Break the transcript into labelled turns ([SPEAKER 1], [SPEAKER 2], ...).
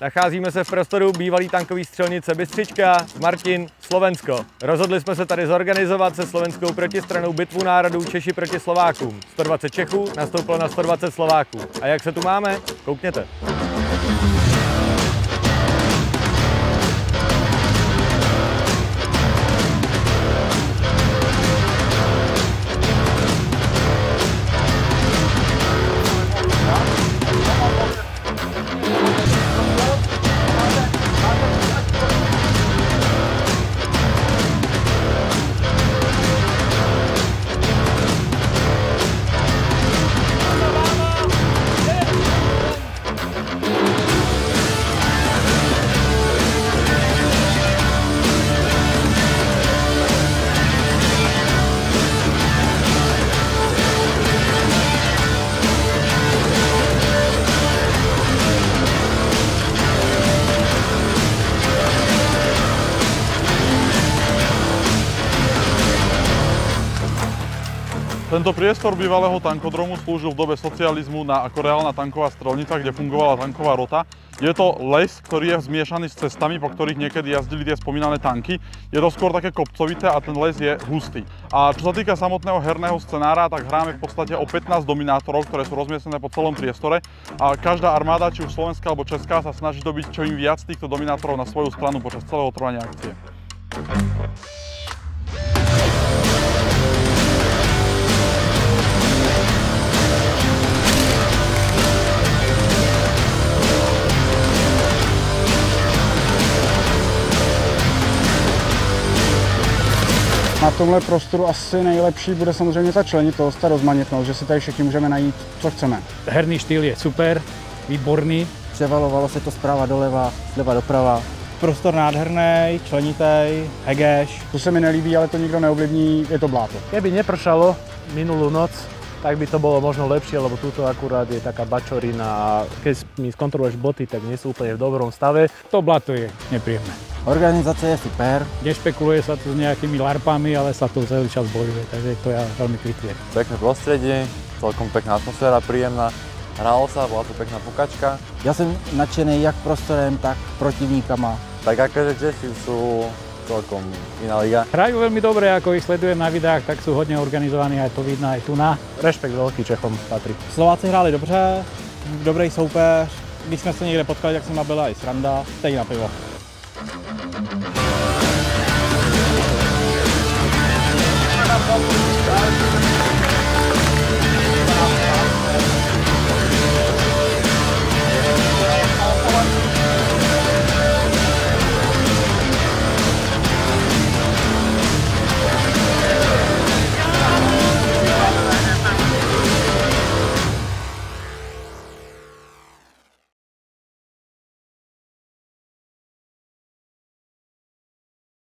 [SPEAKER 1] Nacházíme se v prostoru bývalý tankový střelnice Bystřička, Martin, Slovensko. Rozhodli jsme se tady zorganizovat se slovenskou protistranou bitvu národů Češi proti Slovákům. 120 Čechů nastoupilo na 120 Slováků. A jak se tu máme? Koukněte.
[SPEAKER 2] Tento priestor bývalého tankodromu slúžil v dobe socializmu ako reálna tanková strelnica, kde fungovala tanková rota. Je to les, ktorý je zmiešaný s cestami, po ktorých niekedy jazdili tie spomínané tanky. Je to skôr také kopcovité a ten les je hustý. A čo sa týka samotného herného scenára, tak hráme v podstate o 15 dominátorov, ktoré sú rozmiestnené po celom priestore. A každá armáda, či už slovenská alebo česká, sa snaží dobiť čo im viac týchto dominátorov na svoju stranu počas celého trvania akcie.
[SPEAKER 3] Na tomhle prostoru asi nejlepší bude samozřejmě ta členitost, ta rozmanitnost, že si tady všichni můžeme najít, co chceme.
[SPEAKER 4] Herný štýl je super, výborný.
[SPEAKER 5] Převalovalo se to zprava doleva, zleva doprava.
[SPEAKER 6] Prostor nádherný, členitej, hegeš.
[SPEAKER 3] To se mi nelíbí, ale to nikdo neovlivní, je to bláto.
[SPEAKER 7] Keby nepršalo minulú noc, tak by to bolo možno lepšie, lebo tuto akurát je taká bačorina a keď mi skontroluješ boty, tak nie sú úplne v dobrom stave.
[SPEAKER 4] To blato je nepríjemné.
[SPEAKER 5] Organizácia je super.
[SPEAKER 4] Nešpekuluje sa tu s nejakými larpami, ale sa tu celý čas bojuje, takže to ja veľmi kvitujem.
[SPEAKER 8] Pekné prostredie, celkom pekná atmosféra, príjemná. Hrálo sa, bola tu pekná pukačka.
[SPEAKER 5] Ja som nadšený jak prostorem, tak protivníkama.
[SPEAKER 8] Tak akože Češi sú celkom iná liga.
[SPEAKER 4] Hrajú veľmi dobre, ako ich sledujem na videách, tak sú hodne organizovaní, aj to vidno aj tu na.
[SPEAKER 7] Rešpekt veľký Čechom patrí.
[SPEAKER 6] Slováci hráli dobře, dobrý soupeř. Když jsme se někde potkali, tak jsem nabila i sranda, stejně na pivo.